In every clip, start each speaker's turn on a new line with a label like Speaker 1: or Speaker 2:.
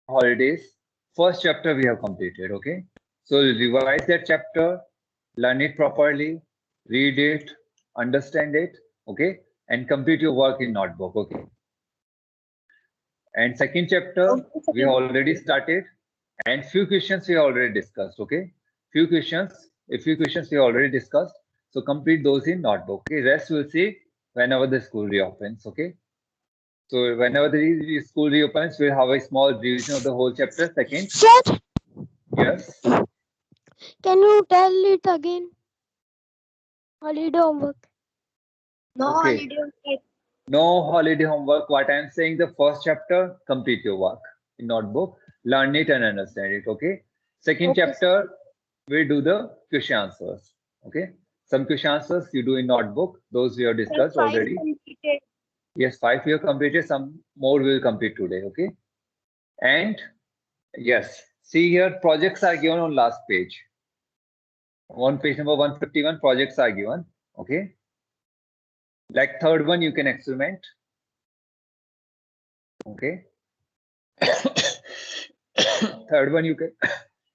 Speaker 1: holidays, first chapter we have completed. Okay, so revise that chapter, learn it properly, read it, understand it. Okay, and complete your work in notebook. Okay, and second chapter
Speaker 2: Okay,
Speaker 1: we have
Speaker 2: second.
Speaker 1: already started, and few questions we already discussed. Okay, few questions we already discussed. So complete those in notebook. Okay, rest we'll see whenever the school reopens. Okay. So whenever the school reopens, we'll have a small revision of the whole chapter. Second,
Speaker 2: Sir,
Speaker 1: yes.
Speaker 2: can you tell it again? Holiday homework. No
Speaker 1: Okay.
Speaker 2: holiday homework.
Speaker 1: No holiday homework. What I am saying, the first chapter, complete your work in notebook, learn it and understand it. Okay. Second
Speaker 2: Okay, sir.
Speaker 1: chapter, we do the question answers. Okay. Some question answers you do in notebook. Those we have
Speaker 2: Sir,
Speaker 1: discussed
Speaker 2: five
Speaker 1: already.
Speaker 2: completed.
Speaker 1: Yes, five we have completed. Some more will complete today. Okay. And yes, see here, projects are given on last page. On page number 151, projects are given. Okay. Like third one, you can experiment. Okay. Third one, you can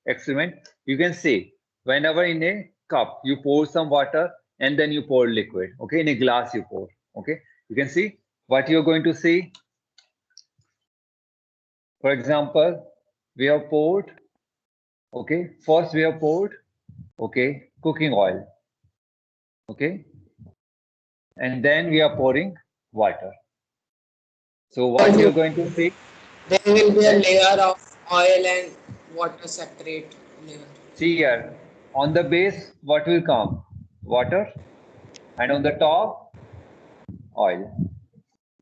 Speaker 1: experiment. You can say whenever in a cup you pour some water and then you pour liquid. Okay. In a glass you pour. Okay. You can see what you're going to see. For example, we have poured. Okay. First we have poured. Okay. Cooking oil. Okay. And then we are pouring water. So what you're going to see?
Speaker 3: There will be a
Speaker 1: Yes.
Speaker 3: layer of oil and water separate layer.
Speaker 1: See here, on the base, what will come? Water, and on the top, oil.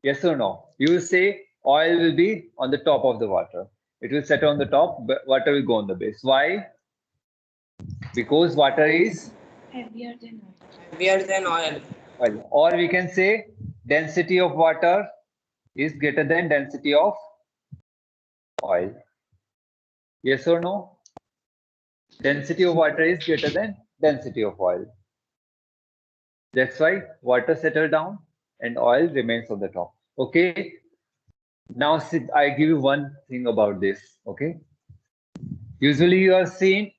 Speaker 1: Yes or no? You will say oil will be on the top of the water. It will set on the top, but water will go on the base. Why? Because water is
Speaker 3: Heavier than oil.
Speaker 1: oil. Or we can say density of water is greater than density of oil. Yes or no? Density of water is greater than density of oil. That's why water settle down and oil remains on the top. Okay. Now I give you one thing about this. Okay. Usually you are seeing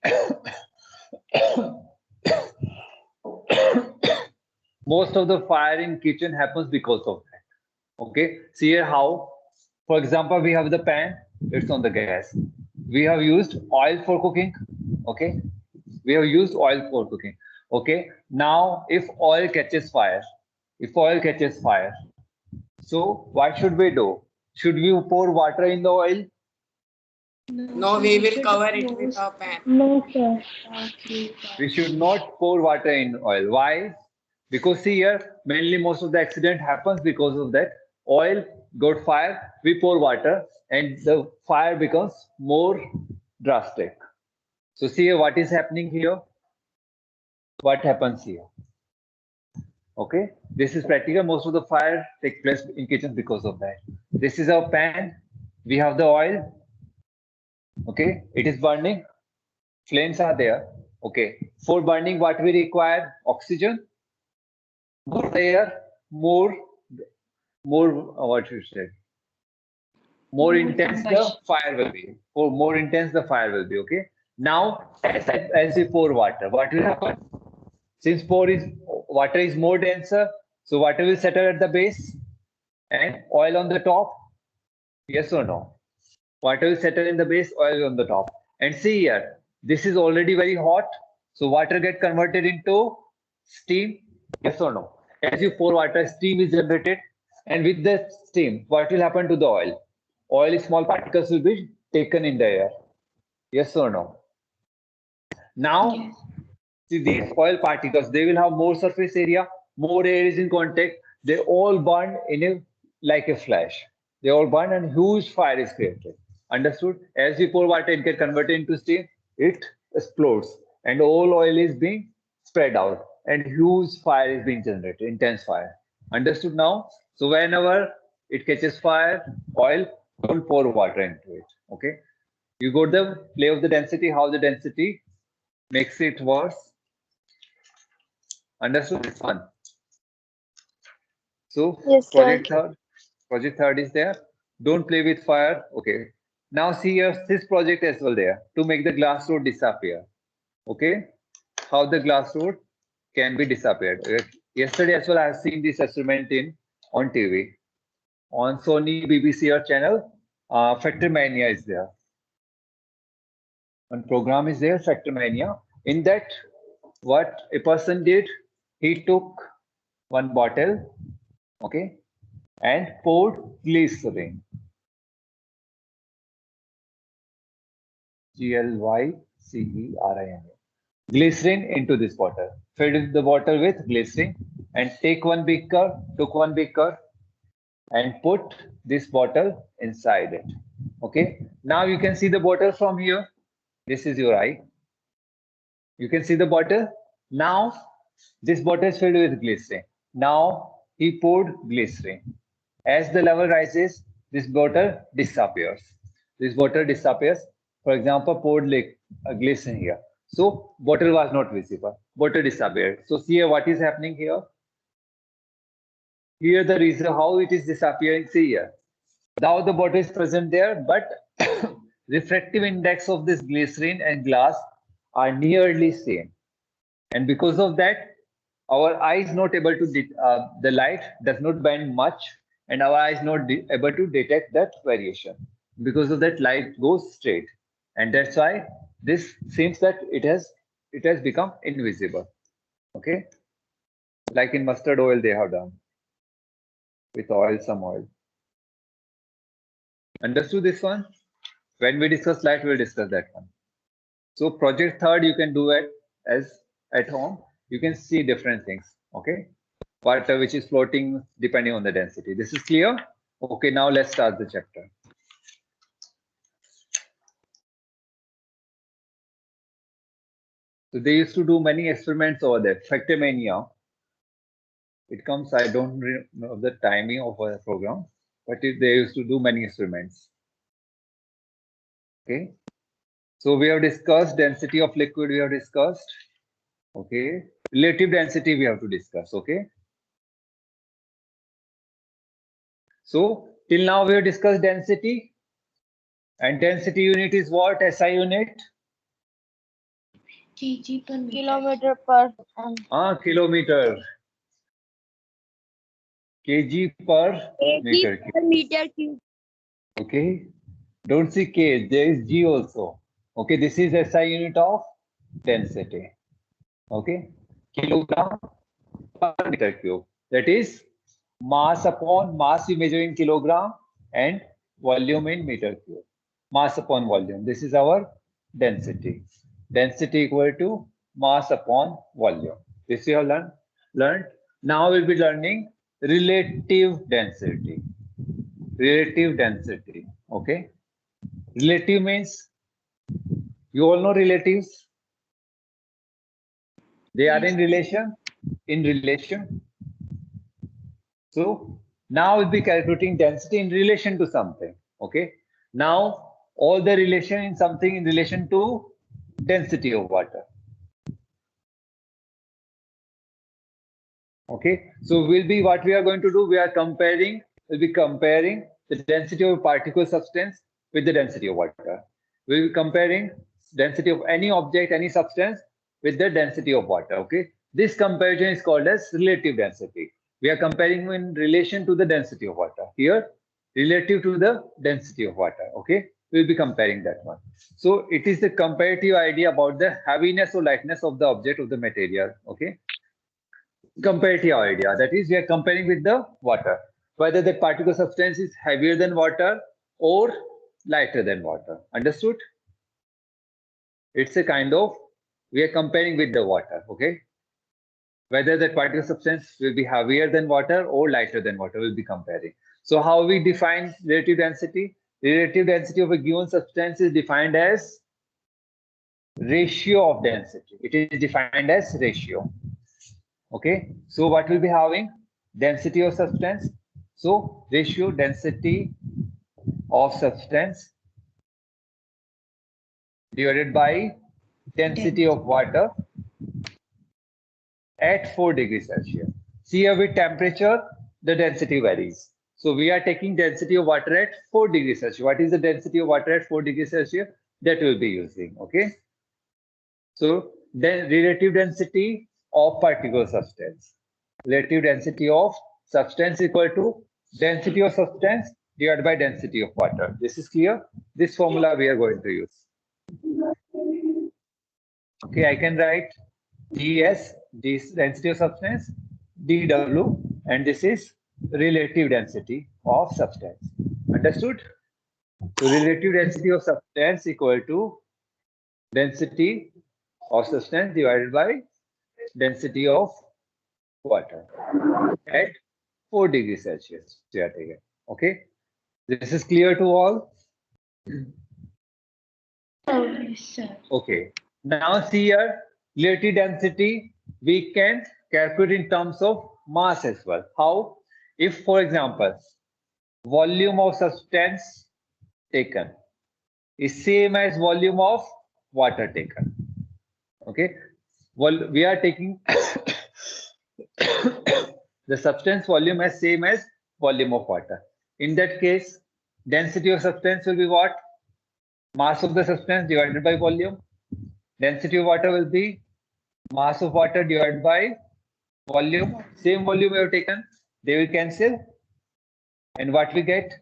Speaker 1: most of the fire in kitchen happens because of that. Okay. See here how, for example, we have the pan, it's on the gas. We have used oil for cooking. Okay. We have used oil for cooking. Okay. Now, if oil catches fire, so what should we do? Should we pour water in the oil?
Speaker 3: No, we will cover it with a pan.
Speaker 2: No, sir.
Speaker 1: We should not pour water in oil. Why? Because see here, mainly most of the accident happens because of that. Oil got fire, we pour water, and the fire becomes more drastic. So see here, what is happening here? What happens here? Okay, this is practical. Most of the fire take place in kitchens because of that. This is our pan. We have the oil. Okay, it is burning. Flames are there. Okay, for burning, what we require? Oxygen, more air, more what you said, more intense the fire will be. For more intense the fire will be. Okay. Now, as we pour water, what will happen? Since pour is water is more denser, so water will settle at the base and oil on the top. Yes or no? Water will settle in the base, oil on the top. And see here, this is already very hot. So water get converted into steam. Yes or no? As you pour water, steam is generated. And with the steam, what will happen to the oil? Oil small particles will be taken in the air. Yes or no? Now, see these oil particles, they will have more surface area, more air is in contact. They all burn in a like a flash. They all burn and huge fire is created. Understood? As we pour water, it get converted into steam, it explodes, and all oil is being spread out, and huge fire is being generated, intense fire. Understood now? So whenever it catches fire, oil, don't pour water into it. Okay? You got the play of the density, how the density makes it worse. Understood? It's fun. So
Speaker 2: Yes, sir.
Speaker 1: project third is there. Don't play with fire. Okay. Now see here this project as well there to make the glass rod disappear. Okay, how the glass rod can be disappeared. Yesterday as well I have seen this experiment on TV on Sony BBC or channel. Factor Mania is there. One program is there, Factor Mania. In that, what a person did, he took one bottle, okay, and poured glycerin. Glycerin. Glycerin into this bottle. Filled the bottle with glycerin and took one beaker, and put this bottle inside it. Okay. Now you can see the bottle from here. This is your eye. You can see the bottle. Now this bottle is filled with glycerin. Now he poured glycerin. As the level rises, this bottle disappears. This bottle disappears. For example, poured glycerin here. So bottle was not visible. Bottle disappeared. So see here what is happening here. Here the reason how it is disappearing. See here. Now the bottle is present there, but refractive index of this glycerin and glass are nearly same. And because of that, our eye is not able to, the light does not bend much, and our eye is not able to detect that variation. Because of that, light goes straight. And that's why this seems that it has become invisible. Okay. Like in mustard oil, they have done with oil, some oil. Understood this one? When we discuss light, we'll discuss that one. So project third, you can do it as at home. You can see different things. Okay. Water which is floating depending on the density. This is clear? Okay, now let's start the chapter. So they used to do many experiments over there. Factor Mania. It comes, I don't know the timing of a program, but they used to do many experiments. Okay. So we have discussed density of liquid, we have discussed. Okay. Relative density we have to discuss. Okay. So till now we have discussed density. And density unit is what? SI unit?
Speaker 2: kg per meter. Kilometer per.
Speaker 1: Kilometer. Kg per meter cube.
Speaker 2: Per meter cube.
Speaker 1: Okay. Don't see K, there is G also. Okay, this is SI unit of density. Okay. Kilogram per meter cube. That is mass upon mass we measure in kilogram and volume in meter cube. Mass upon volume. This is our density. Density equal to mass upon volume. This we have learned. Now we'll be learning relative density. Relative density. Okay. Relative means you all know relatives. They are in relation. In relation. So now we'll be calculating density in relation to something. Okay. Now all the relation in something in relation to density of water. Okay. So we'll be what we are going to do. We'll be comparing the density of a particle substance with the density of water. We'll be comparing density of any object, any substance with the density of water. Okay. This comparison is called as relative density. We are comparing in relation to the density of water. Here, relative to the density of water. Okay. We'll be comparing that one. So it is the comparative idea about the heaviness or lightness of the object of the material. Okay. Comparative idea. That is, we are comparing with the water. Whether that particle substance is heavier than water or lighter than water. Understood? It's a kind of, we are comparing with the water. Okay. Whether that particle substance will be heavier than water or lighter than water, will be comparing. So how we define relative density? The relative density of a given substance is defined as ratio of density. It is defined as ratio. Okay. So what will be having? Density of substance. So ratio density of substance divided by density of water at 4 degrees Celsius. See here with temperature, the density varies. So we are taking density of water at 4 degrees Celsius. What is the density of water at 4 degrees Celsius? That we'll be using. Okay. So then relative density of particular substance. Relative density of substance equal to density of substance divided by density of water. This is clear. This formula we are going to use. Okay, I can write ds, this density of substance, dw, and this is relative density of substance. Understood? So relative density of substance equal to density of substance divided by density of water at 4 degrees Celsius. Okay, this is clear to all. Okay, now see here, relative density we can calculate in terms of mass as well. How? If, for example, volume of substance taken is same as volume of water taken. Okay, well, we are taking the substance volume as same as volume of water. In that case, density of substance will be what? Mass of the substance divided by volume. Density of water will be mass of water divided by volume. Same volume we have taken, they will cancel. And what we get?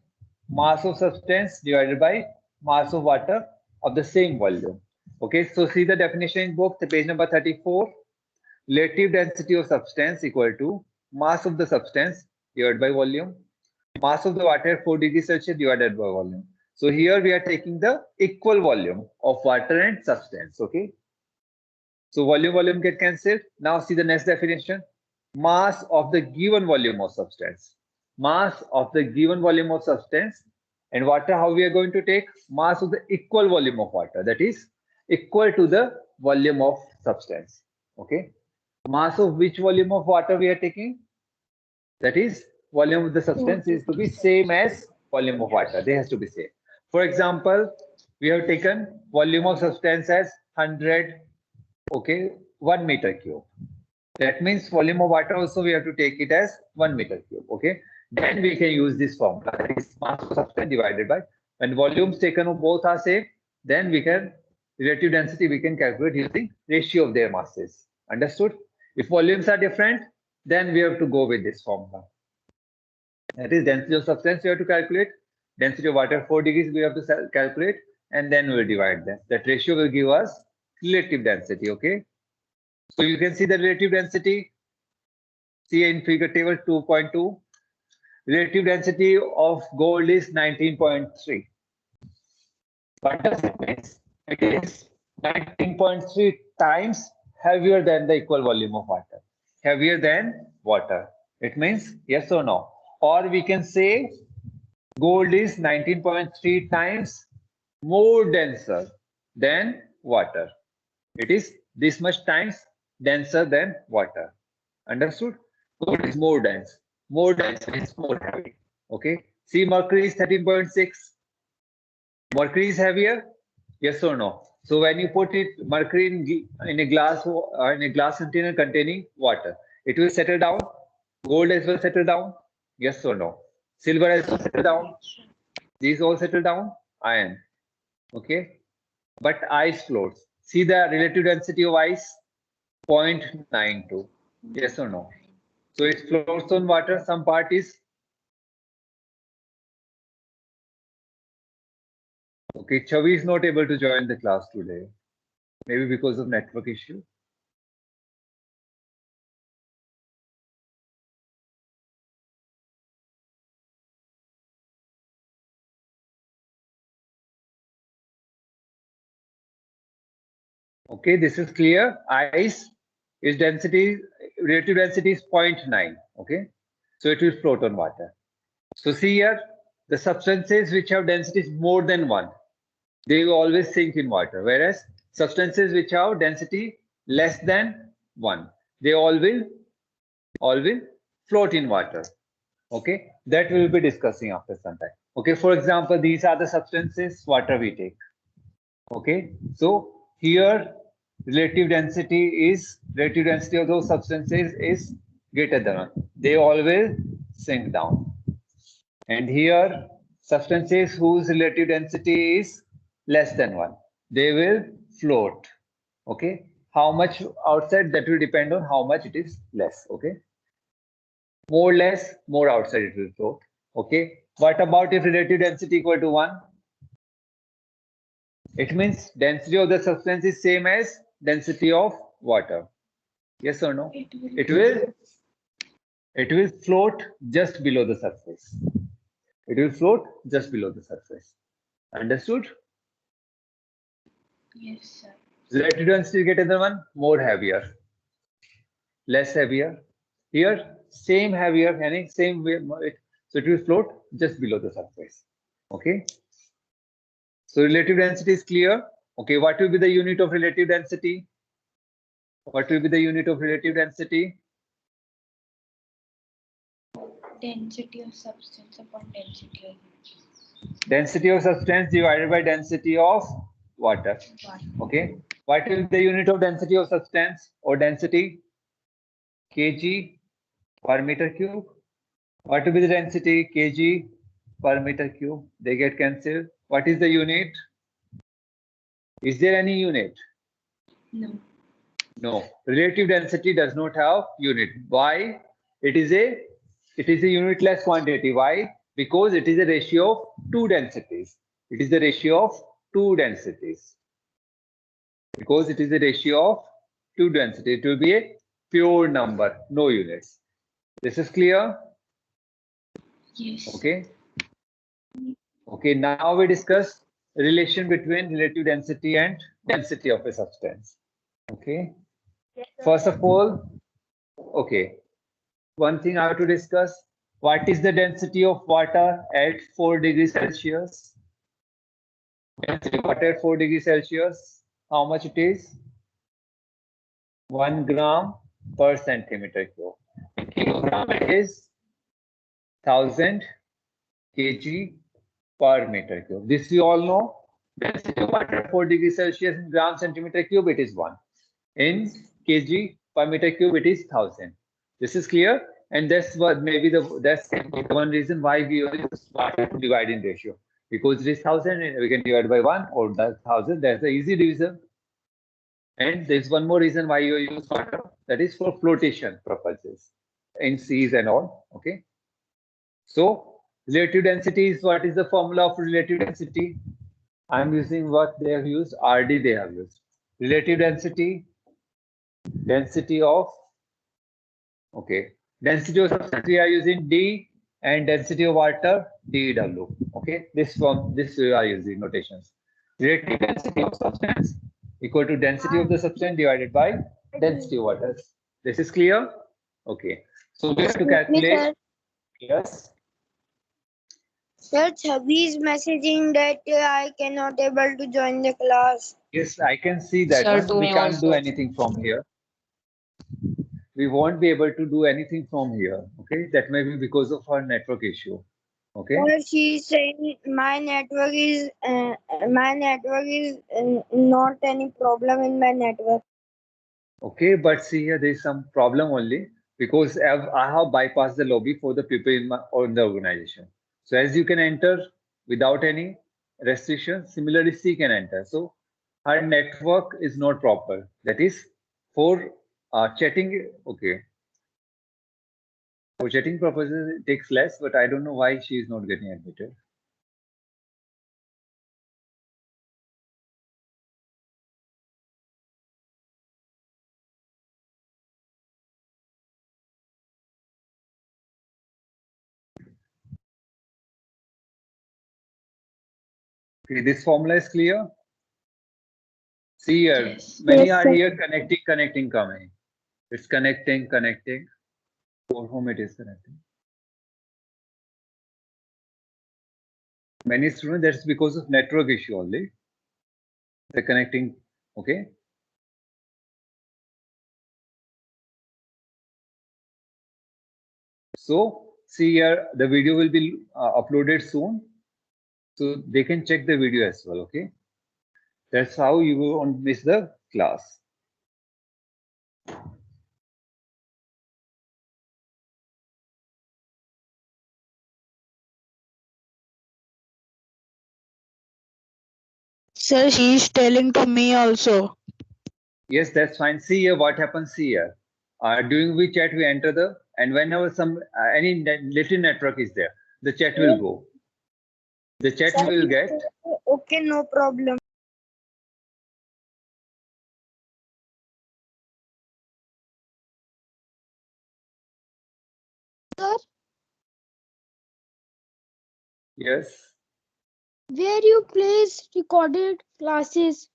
Speaker 1: Mass of substance divided by mass of water of the same volume. Okay, so see the definition in book, the page number 34. Relative density of substance equal to mass of the substance divided by volume. Mass of the water at 4 degrees Celsius divided by volume. So here we are taking the equal volume of water and substance. Okay. So volume get cancelled. Now see the next definition. Mass of the given volume of substance. Mass of the given volume of substance. And water, how we are going to take? Mass of the equal volume of water. That is equal to the volume of substance. Okay. Mass of which volume of water we are taking? That is volume of the substance is to be same as volume of water. They has to be same. For example, we have taken volume of substance as 100, okay, 1 meter cube. That means volume of water also we have to take it as 1 meter cube. Okay, then we can use this formula. That is mass of substance divided by, when volumes taken of both are same, then we can relative density we can calculate using ratio of their masses. Understood? If volumes are different, then we have to go with this formula. That is density of substance we have to calculate, density of water 4 degrees we have to calculate, and then we will divide them. That ratio will give us relative density. Okay, so you can see the relative density. See in figure table 2.2, relative density of gold is 19.3. What does it mean? It is 19.3 times heavier than the equal volume of water. Heavier than water. It means yes or no. Or we can say gold is 19.3 times more denser than water. It is this much times denser than water. Understood? Gold is more dense. More dense means more heavy. Okay. See, mercury is 13.6. Mercury is heavier. Yes or no? So when you put it mercury in a glass container containing water, it will settle down. Gold as well settle down. Yes or no? Silver as well settle down. These all settle down. Iron. Okay. But ice floats. See the relative density of ice? 0.92. Yes or no? So it floats on water. Some part is. Okay, Chavi is not able to join the class today. Maybe because of network issue. Okay, this is clear. Ice is density, relative density is 0.9. Okay, so it will float on water. So see here, the substances which have densities more than 1, they will always sink in water. Whereas substances which have density less than 1, they all will float in water. Okay, that we will be discussing after some time. Okay, for example, these are the substances water we take. Okay, so here relative density of those substances is greater than 1. They all will sink down. And here, substances whose relative density is less than 1, they will float. Okay. How much outside, that will depend on how much it is less. Okay. More less, more outside it will float. Okay. What about if relative density equal to 1? It means density of the substance is same as density of water. Yes or no? It will float just below the surface. It will float just below the surface. Understood?
Speaker 4: Yes, sir.
Speaker 1: Relative density greater than 1, more heavier. Less heavier. Here, same heavier, and same way. So it will float just below the surface. Okay. So relative density is clear. Okay. What will be the unit of relative density? What will be the unit of relative density?
Speaker 4: Density of substance upon density of
Speaker 1: Density of substance divided by density of water.
Speaker 4: water.
Speaker 1: Okay. What will be the unit of density of substance or density? Kg per meter cube. What will be the density? Kg per meter cube. They get cancelled. What is the unit? Is there any unit?
Speaker 4: No.
Speaker 1: No. Relative density does not have unit. Why? It is a unitless quantity. Why? Because it is a ratio of two densities. It is the ratio of two densities. Because it is a ratio of two densities. It will be a pure number, no units. This is clear?
Speaker 4: Yes.
Speaker 1: Okay. Okay, now we discuss relation between relative density and density of a substance. Okay. First of all, okay, one thing I have to discuss, what is the density of water at 4 degrees Celsius? Density of water at 4 degrees Celsius, how much it is? 1 gram per centimeter cube. In kilogram, it is 1000 kg per meter cube. This you all know. Density of water at 4 degrees Celsius in gram centimeter cube, it is 1. In kg per meter cube, it is 1000. This is clear, and that's what maybe that's the one reason why we use water to divide in ratio, because it is 1000 and we can divide by 1, or that's 1000. That's the easy division. And there's one more reason why you use water, that is for flotation purposes in seas and all. Okay. So relative density is, what is the formula of relative density? I'm using what they have used, RD they have used. Relative density, density of, okay, density of substance we are using D, and density of water dW. Okay, this we are using notations. Relative density of substance equal to density of the substance divided by density of water. This is clear? Okay. So we have to calculate. Yes.
Speaker 2: Sir, Chabi is messaging that I cannot able to join the class.
Speaker 1: Yes, I can see that
Speaker 3: Sir,
Speaker 1: one.
Speaker 3: to
Speaker 1: We
Speaker 3: me
Speaker 1: can't do
Speaker 3: also.
Speaker 1: anything from here. We won't be able to do anything from here. Okay, that may be because of our network issue. Okay.
Speaker 2: Or she is saying my network is not any problem in my network.
Speaker 1: Okay, but see here, there is some problem only because I have bypassed the lobby for the people in the organization. So as you can enter without any restriction, similarly C can enter. So her network is not proper. That is for chatting. Okay, for chatting purposes it takes less, but I don't know why she is not getting admitted. Okay, this formula is clear. See here,
Speaker 4: Yes.
Speaker 1: many
Speaker 2: Yes,
Speaker 1: are
Speaker 2: sir.
Speaker 1: here connecting coming. It's connecting. For whom it is connecting? Many students, that's because of network issue only. They're connecting. Okay. So see here, the video will be uploaded soon, so they can check the video as well. Okay. That's how you won't miss the class.
Speaker 5: Sir, she is telling to me also.
Speaker 1: Yes, that's fine. See here what happens here. During which chat we enter the, and whenever some any little network is there, the chat will go. The chat
Speaker 2: Sir,
Speaker 1: will get.
Speaker 2: okay, no problem. Sir,
Speaker 1: Yes.
Speaker 2: where you place recorded classes?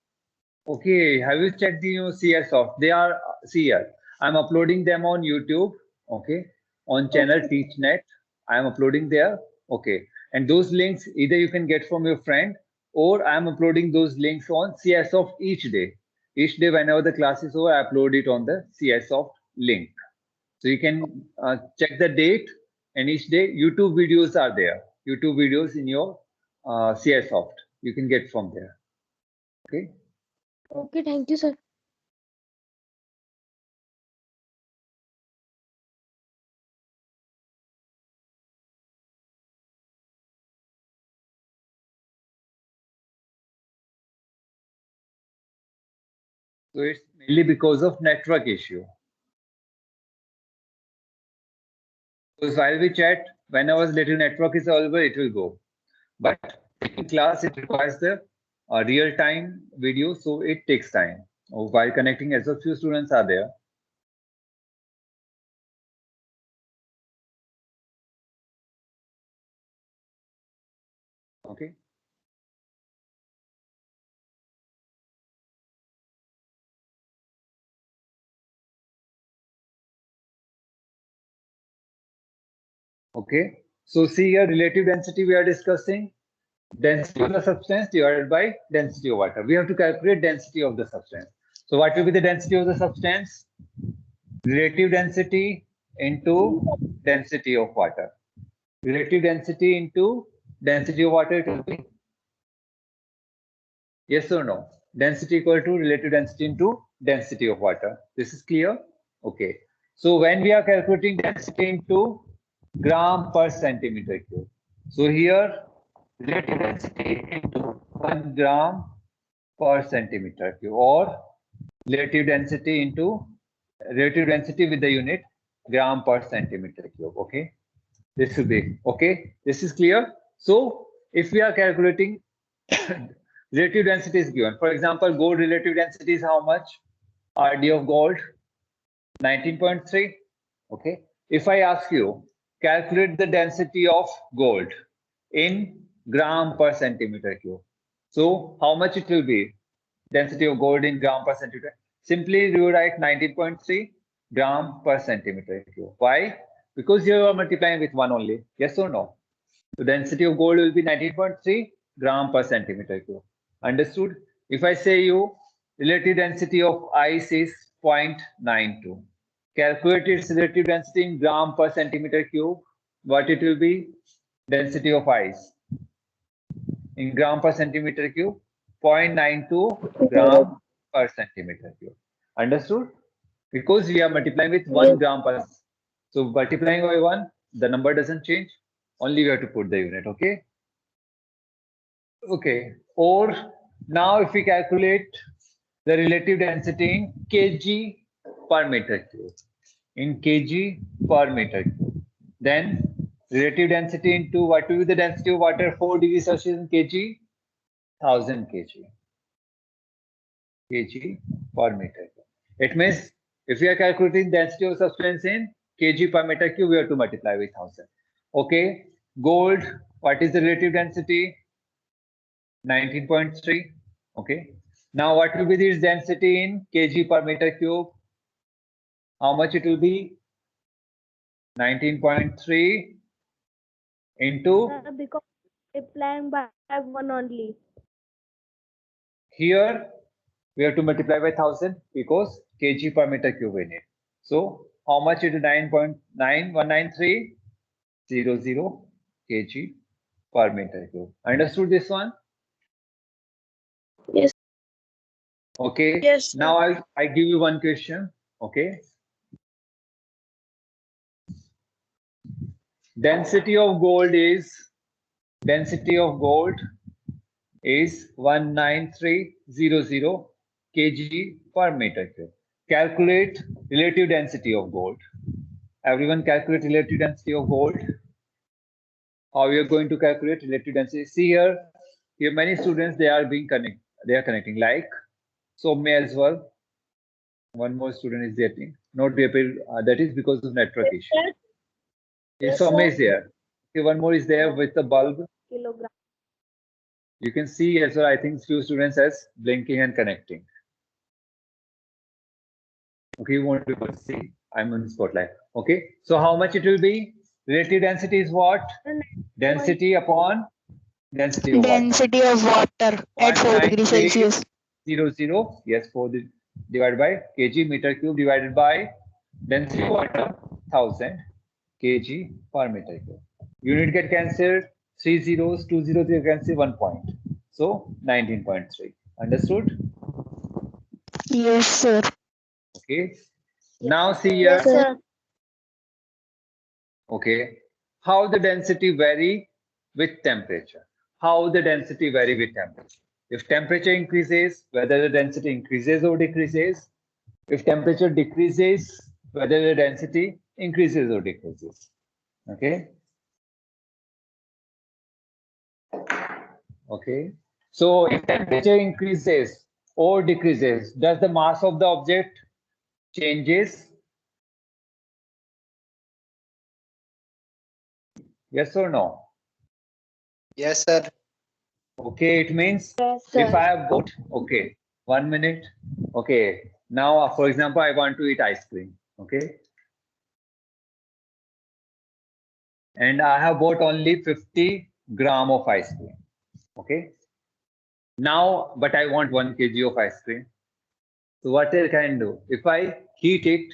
Speaker 1: Okay. Have you checked the new CS Soft? They are see here. I'm uploading them on YouTube. Okay. On channel
Speaker 2: Okay.
Speaker 1: TeachNet. I'm uploading there. Okay. And those links either you can get from your friend or I'm uploading those links on CS Soft each day. Each day, whenever the class is over, I upload it on the CS Soft link. So you can check the date, and each day YouTube videos are there. YouTube videos in your CS Soft. You can get from there. Okay.
Speaker 2: Okay, thank you, sir.
Speaker 1: So it's mainly because of network issue. Because while we chat, whenever little network is available, it will go. But in class, it requires the real-time video, so it takes time. While connecting, as a few students are there. Okay. Okay. So see here, relative density we are discussing. Density of the substance divided by density of water. We have to calculate density of the substance. So what will be the density of the substance? Relative density into density of water. Relative density into density of water, it will be yes or no? Density equal to relative density into density of water. This is clear? Okay. So when we are calculating density into gram per centimeter cube. So here relative density into 1 gram per centimeter cube or relative density into relative density with the unit gram per centimeter cube. Okay. This will be okay. This is clear. So if we are calculating relative density is given. For example, gold relative density is how much? RD of gold 19.3. Okay. If I ask you calculate the density of gold in gram per centimeter cube. So how much it will be? Density of gold in gram per centimeter. Simply rewrite 19.3 gram per centimeter cube. Why? Because you are multiplying with 1 only. Yes or no? So density of gold will be 19.3 gram per centimeter cube. Understood? If I say you relative density of ice is 0.92. Calculate its relative density in gram per centimeter cube. What it will be? Density of ice in gram per centimeter cube, 0.92 gram per centimeter cube. Understood? Because we are multiplying with 1 gram per. So multiplying by 1, the number doesn't change. Only we have to put the unit. Okay. Okay. Or now if we calculate the relative density in kg per meter cube, in kg per meter cube, then relative density into what will be the density of water 4 degrees Celsius in kg? 1000 kg per meter cube. It means if we are calculating density of substance in kg per meter cube, we have to multiply with 1000. Okay. Gold, what is the relative density? 19.3. Okay. Now what will be this density in kg per meter cube? How much it will be? 19.3 into
Speaker 2: Because applying by 1 only.
Speaker 1: here we have to multiply by 1000 because kg per meter cube in it. So how much it is 9.9119300 kg per meter cube. Understood this one?
Speaker 2: Yes.
Speaker 1: Okay.
Speaker 2: Yes, sir.
Speaker 1: Now I give you one question. Okay. Density of gold is 19300 kg per meter cube. Calculate relative density of gold. Everyone calculate relative density of gold. How we are going to calculate relative density? See here many students they are connecting like Soumya as well. One more student is getting not be able. That is because of network issue. Yes, Soumya is here. Okay, one more is there with the bulb.
Speaker 2: Kilogram.
Speaker 1: You can see as well. I think few students as blinking and connecting. Okay, you won't be able to see. I'm on spotlight. Okay, so how much it will be? Relative density is what? Density upon density of water.
Speaker 5: Density of water at 4 degrees Celsius.
Speaker 1: 00, yes, 4 divided by kg meter cube divided by density of water 1000 kg per meter cube. Unit get cancelled, 3 zeros, 2 zeros, you cancel 1 point. So 19.3. Understood?
Speaker 5: Yes, sir.
Speaker 1: Okay. Now see here.
Speaker 2: Yes, sir.
Speaker 1: Okay. How the density vary with temperature? How the density vary with temperature? If temperature increases, whether the density increases or decreases. If temperature decreases, whether the density increases or decreases. Okay. Okay. So if temperature increases or decreases, does the mass of the object changes? Yes or no?
Speaker 3: Yes, sir.
Speaker 1: Okay, it means
Speaker 2: Yes,
Speaker 1: if
Speaker 2: sir.
Speaker 1: I have bought, okay, 1 minute. Okay, now for example, I want to eat ice cream. Okay. And I have bought only 50 gram of ice cream. Okay. Now, but I want 1 kg of ice cream. So what I can do? If I heat it,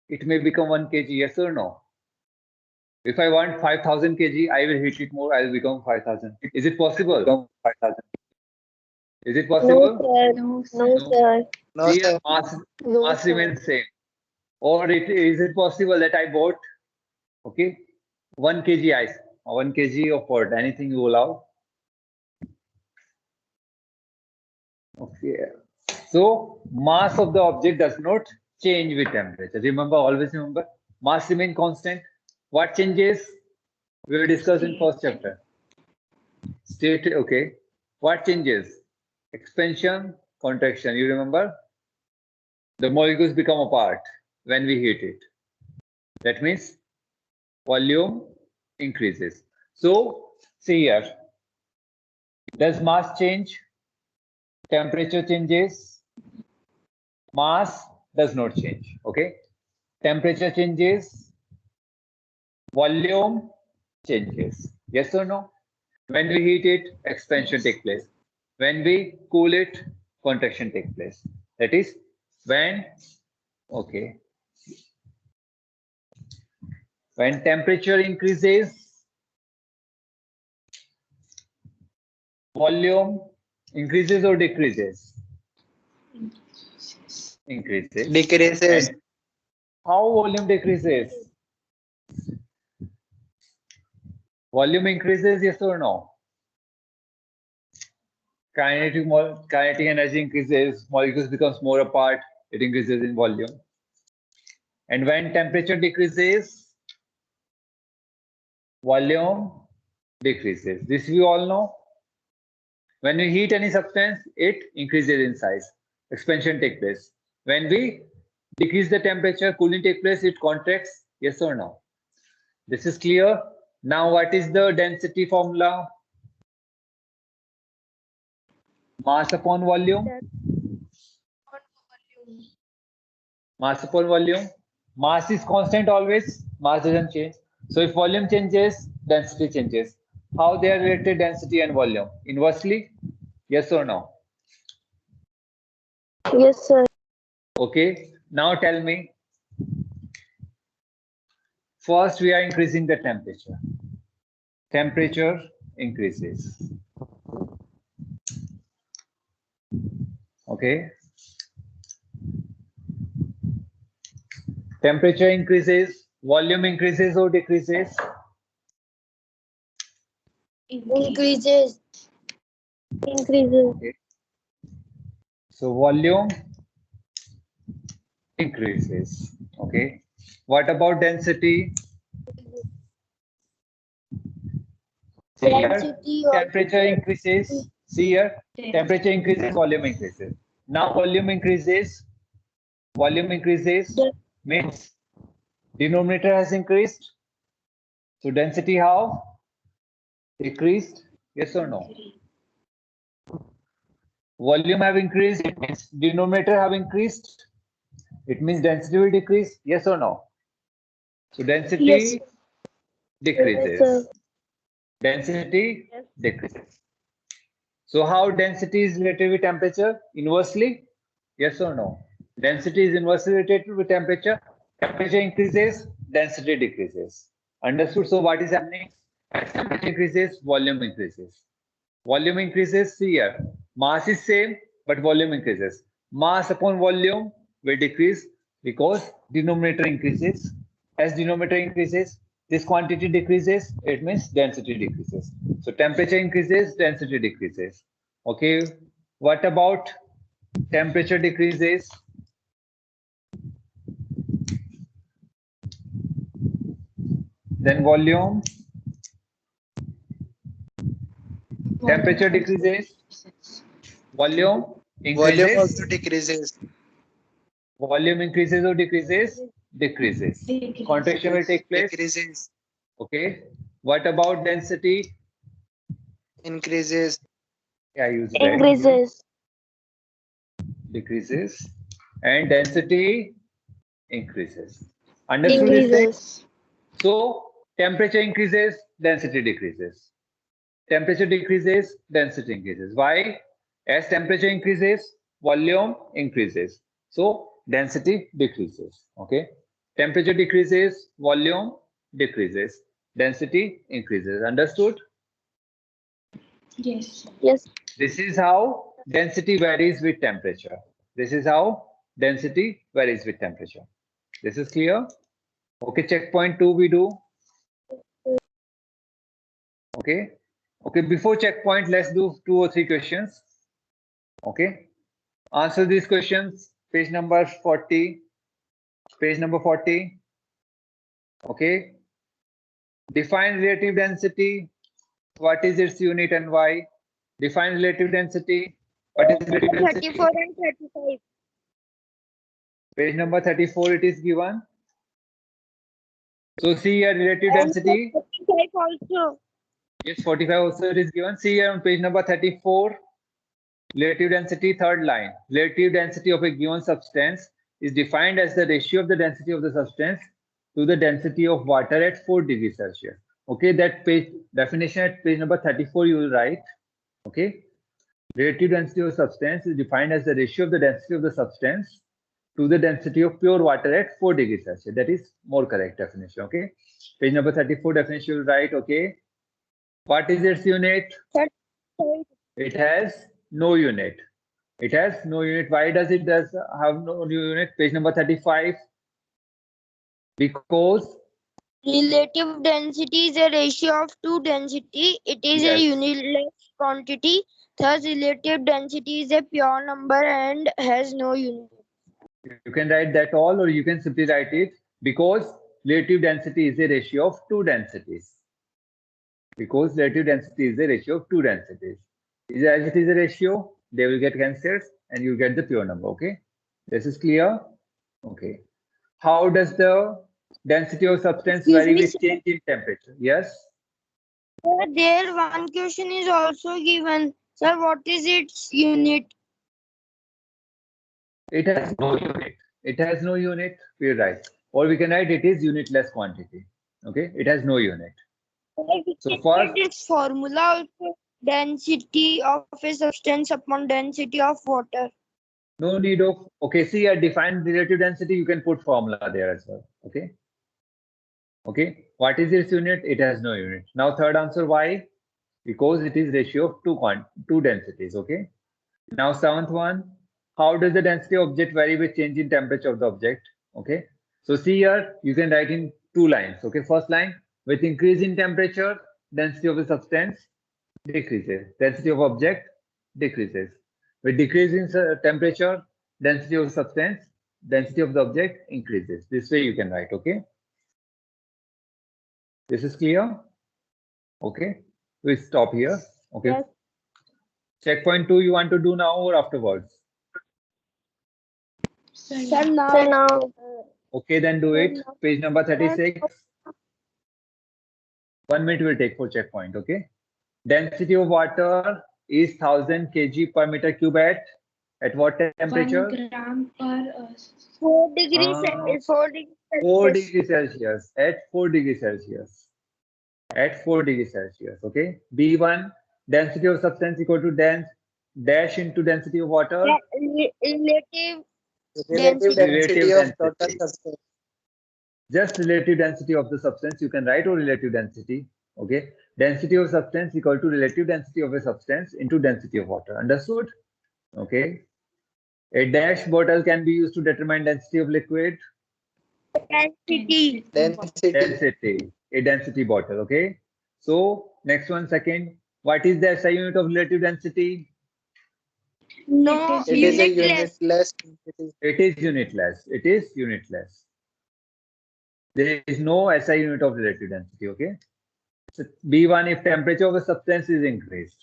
Speaker 1: it may become 1 kg, yes or no? If I want 5,000 kg, I will heat it more, I will become 5,000. Is it possible? 5,000. Is it possible?
Speaker 2: No, sir. No, sir.
Speaker 3: No,
Speaker 1: See,
Speaker 3: sir.
Speaker 1: mass remains same. Or is it possible that I bought, okay, 1 kg ice, 1 kg of what? Anything you allow? Okay. So mass of the object does not change with temperature. Remember, always remember, mass remain constant. What changes? We will discuss in first chapter. State, okay. What changes? Expansion, contraction. You remember? The molecules become apart when we heat it. That means volume increases. So see here. Does mass change? Temperature changes. Mass does not change. Okay. Temperature changes. Volume changes. Yes or no? When we heat it, expansion takes place. When we cool it, contraction takes place. That is when, okay, when temperature increases, volume increases or decreases? Increases.
Speaker 3: Decreases.
Speaker 1: And how volume decreases? Volume increases, yes or no? Kinetic energy increases, molecules becomes more apart, it increases in volume. And when temperature decreases, volume decreases. This we all know. When we heat any substance, it increases in size. Expansion takes place. When we decrease the temperature, cooling takes place, it contracts, yes or no? This is clear. Now what is the density formula? Mass upon volume. Mass upon volume. Mass is constant always. Mass doesn't change. So if volume changes, density changes. How they are related, density and volume? Inversely? Yes or no?
Speaker 2: Yes, sir.
Speaker 1: Okay. Now tell me. First, we are increasing the temperature. Temperature increases. Okay. Temperature increases, volume increases or decreases?
Speaker 2: Increases. Increases.
Speaker 1: Okay. So volume increases. Okay. What about density? See here,
Speaker 2: Density also.
Speaker 1: temperature increases. See here, temperature increases, volume increases. Now volume increases. Volume increases means denominator has increased. So density how? Decreased? Yes or no? Volume have increased, it means denominator have increased. It means density will decrease. Yes or no? So density
Speaker 2: Yes.
Speaker 1: decreases.
Speaker 2: Yes, sir.
Speaker 1: Density decreases. So how density is related with temperature? Inversely? Yes or no? Density is inversely related with temperature. Temperature increases, density decreases. Understood? So what is happening? As temperature increases, volume increases. Volume increases, see here. Mass is same, but volume increases. Mass upon volume will decrease because denominator increases. As denominator increases, this quantity decreases, it means density decreases. So temperature increases, density decreases. Okay, what about temperature decreases? Then volume, temperature decreases, volume
Speaker 6: Volume
Speaker 1: increases,
Speaker 6: also decreases.
Speaker 1: volume increases or decreases? Decreases. Contraction will take place.
Speaker 6: Decreases.
Speaker 1: Okay. What about density?
Speaker 6: Increases.
Speaker 1: Yeah, use red.
Speaker 2: Increases.
Speaker 1: Decreases. And density increases. Understood this thing?
Speaker 2: Increases.
Speaker 1: So temperature increases, density decreases. Temperature decreases, density increases. Why? As temperature increases, volume increases. So density decreases. Okay. Temperature decreases, volume decreases, density increases. Understood?
Speaker 4: Yes.
Speaker 2: Yes.
Speaker 1: This is how density varies with temperature. This is how density varies with temperature. This is clear? Okay, checkpoint 2 we do. Okay. Okay, before checkpoint, let's do 2 or 3 questions. Okay. Answer these questions. Page number 40. Page number 40. Okay. Define relative density. What is its unit and why? Define relative density. What is relative density?
Speaker 2: 34 and 35.
Speaker 1: Page number 34 it is given. So see here relative
Speaker 2: And
Speaker 1: density.
Speaker 2: 45 also.
Speaker 1: Yes, 45 also it is given. See here on page number 34. Relative density, third line. Relative density of a given substance is defined as the ratio of the density of the substance to the density of water at 4 degrees Celsius. Okay, that page definition at page number 34 you will write. Okay, relative density of substance is defined as the ratio of the density of the substance to the density of pure water at 4 degrees Celsius. That is more correct definition. Okay, page number 34 definition you will write. Okay, what is its unit?
Speaker 2: 35.
Speaker 1: It has no unit. It has no unit. Why does it have no unit? Page number 35. Because
Speaker 2: Relative density is a ratio of two density. It is a
Speaker 1: yes,
Speaker 2: unitless quantity. Thus, relative density is a pure number and has no unit.
Speaker 1: you can write that all, or you can simply write it because relative density is a ratio of two densities. Because relative density is a ratio of two densities. As it is a ratio, they will get cancelled and you get the pure number. Okay, this is clear. Okay, how does the density of substance
Speaker 2: Excuse
Speaker 1: vary
Speaker 2: me,
Speaker 1: with
Speaker 2: sir.
Speaker 1: change in temperature? Yes.
Speaker 2: Sir, there one question is also given. Sir, what is its unit?
Speaker 1: It has no unit. It has no unit. We're right. Or we can write it is unitless quantity. Okay. It has no unit.
Speaker 2: We
Speaker 1: So
Speaker 2: can
Speaker 1: first,
Speaker 2: get its formula also. Density of a substance upon density of water.
Speaker 1: no need of. Okay. See, I defined relative density. You can put formula there as well. Okay. Okay. What is its unit? It has no unit. Now third answer. Why? Because it is ratio of two densities. Okay. Now seventh one. How does the density of object vary with change in temperature of the object? Okay. So see here, you can write in 2 lines. Okay. First line, with increase in temperature, density of the substance decreases. Density of object decreases. With decreasing temperature, density of substance, density of the object increases. This way you can write, okay? This is clear? Okay, we stop here. Okay.
Speaker 2: Yes.
Speaker 1: Checkpoint 2 you want to do now or afterwards?
Speaker 2: Sir, now.
Speaker 1: Okay, then do it. Page number 36. 1 minute will take for checkpoint, okay? Density of water is 1000 kg per meter cube at what temperature?
Speaker 4: 1 gram per
Speaker 2: 4 degrees. 4 degrees.
Speaker 1: 4 degrees Celsius. At 4 degrees Celsius. At 4 degrees Celsius, okay? B1, density of substance equal to dash into density of water.
Speaker 2: Relative
Speaker 6: Relative density of
Speaker 1: Relative
Speaker 6: total
Speaker 1: density.
Speaker 6: substance.
Speaker 1: Just relative density of the substance, you can write or relative density, okay? Density of substance equal to relative density of a substance into density of water. Understood? Okay. A dash bottle can be used to determine density of liquid.
Speaker 2: density.
Speaker 1: Density. A density bottle, okay? So, next one second. What is the SI unit of relative density?
Speaker 2: No,
Speaker 6: It is a
Speaker 2: unitless.
Speaker 6: unitless.
Speaker 1: It is unitless. It is unitless. There is no SI unit of relative density, okay? So B1, if temperature of a substance is increased.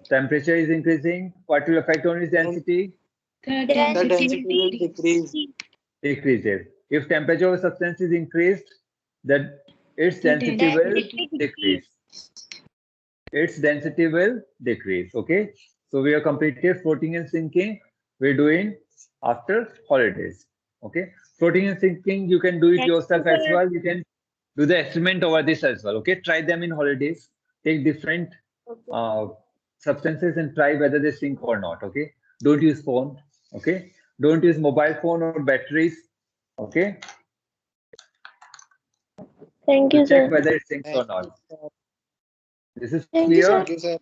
Speaker 1: Temperature is increasing, what will affect on its density?
Speaker 4: The
Speaker 6: The
Speaker 4: density
Speaker 6: density will
Speaker 4: decrease.
Speaker 6: decrease.
Speaker 1: Decreases. If temperature of a substance is increased, then its
Speaker 4: The
Speaker 1: density will
Speaker 4: density
Speaker 1: decrease. Its density will decrease, okay? So we have completed floating and sinking. We're doing after holidays, okay? Floating and sinking, you can do it
Speaker 2: Thank you,
Speaker 1: yourself as
Speaker 2: sir.
Speaker 1: well. You can do the experiment over this as well, okay? Try them in holidays. Take different substances and try whether they sink or not, okay? Don't use phone, okay? Don't use mobile phone or batteries, okay?
Speaker 2: Thank
Speaker 1: To
Speaker 2: you,
Speaker 1: check
Speaker 2: sir.
Speaker 1: whether it sinks or
Speaker 6: Thank
Speaker 1: not.
Speaker 6: you, sir.
Speaker 1: This is
Speaker 2: Thank you,
Speaker 1: clear.
Speaker 2: sir.
Speaker 6: Thank you, sir.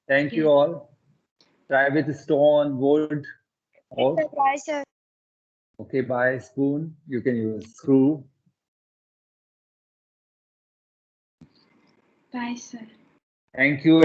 Speaker 1: Thank you all. Try with stone, wood, or
Speaker 2: Bye, sir.
Speaker 1: okay, by spoon, you can use screw.
Speaker 4: Bye, sir.
Speaker 1: Thank you.